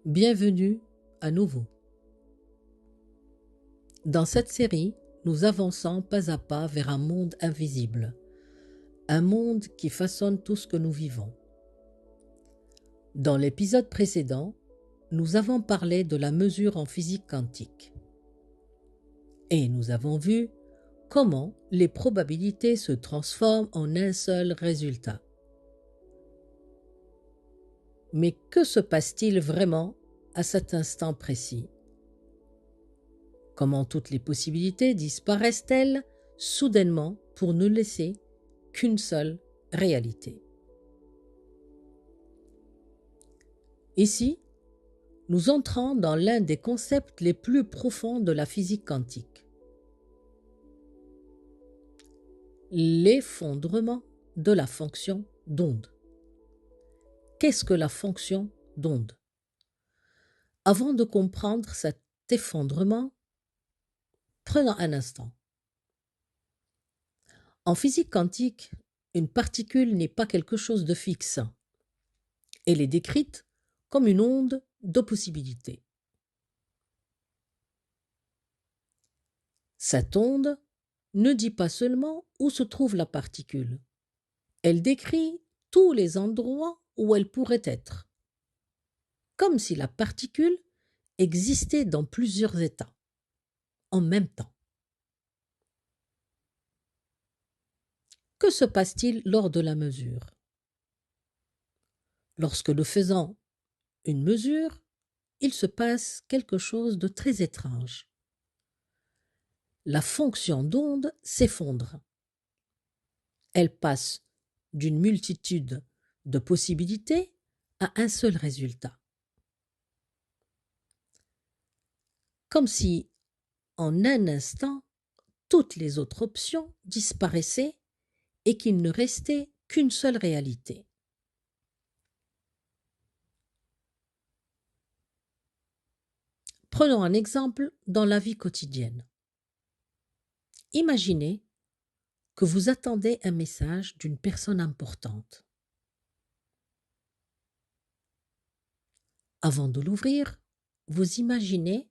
Bienvenue à nouveau. Dans cette série, nous avançons pas à pas vers un monde invisible, un monde qui façonne tout ce que nous vivons. Dans l'épisode précédent, nous avons parlé de la mesure en physique quantique. Et nous avons vu comment les probabilités se transforment en un seul résultat. Mais que se passe-t-il vraiment à cet instant précis? Comment toutes les possibilités disparaissent-elles soudainement pour ne laisser qu'une seule réalité? Ici, nous entrons dans l'un des concepts les plus profonds de la physique quantique. L'effondrement de la fonction d'onde. Qu'est-ce que la fonction d'onde? Avant de comprendre cet effondrement, prenons un instant. En physique quantique, une particule n'est pas quelque chose de fixe. Elle est décrite comme une onde de possibilités. Cette onde ne dit pas seulement où se trouve la particule. Elle décrit tous les endroits où elle pourrait être, comme si la particule existait dans plusieurs états, en même temps. Que se passe-t-il lors de la mesure? Lorsque nous faisons une mesure, il se passe quelque chose de très étrange. La fonction d'onde s'effondre. Elle passe d'une multitude de possibilités à un seul résultat. Comme si, en un instant, toutes les autres options disparaissaient et qu'il ne restait qu'une seule réalité. Prenons un exemple dans la vie quotidienne. Imaginez que vous attendez un message d'une personne importante. Avant de l'ouvrir, vous imaginez: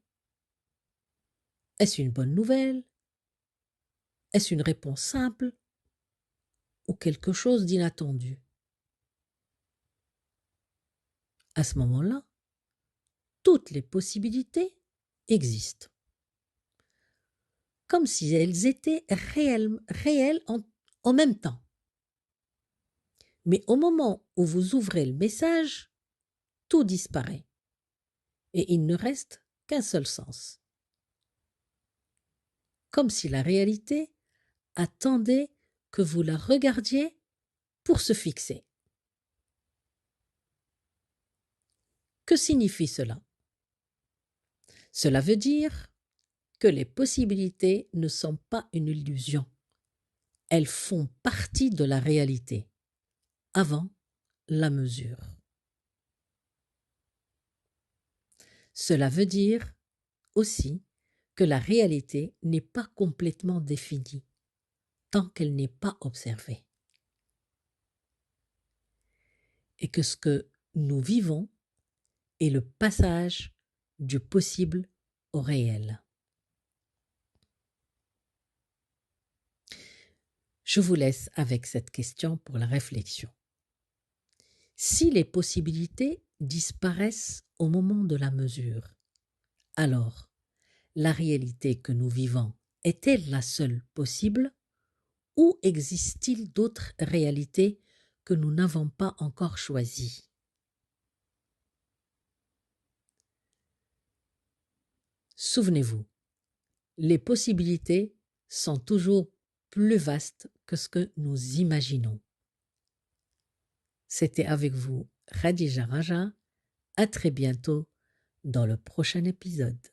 est-ce une bonne nouvelle? Est-ce une réponse simple? Ou quelque chose d'inattendu? À ce moment-là, toutes les possibilités existent, comme si elles étaient réelles en même temps. Mais au moment où vous ouvrez le message, tout disparaît et il ne reste qu'un seul sens. Comme si la réalité attendait que vous la regardiez pour se fixer. Que signifie cela? Cela veut dire que les possibilités ne sont pas une illusion. Elles font partie de la réalité, avant la mesure. Cela veut dire aussi que la réalité n'est pas complètement définie tant qu'elle n'est pas observée. Et que ce que nous vivons est le passage du possible au réel. Je vous laisse avec cette question pour la réflexion. Si les possibilités disparaissent au moment de la mesure, alors la réalité que nous vivons est-elle la seule possible ou existe-t-il d'autres réalités que nous n'avons pas encore choisies? Souvenez-vous, les possibilités sont toujours plus vastes que ce que nous imaginons. C'était avec vous Khadija Raja. À très bientôt dans le prochain épisode.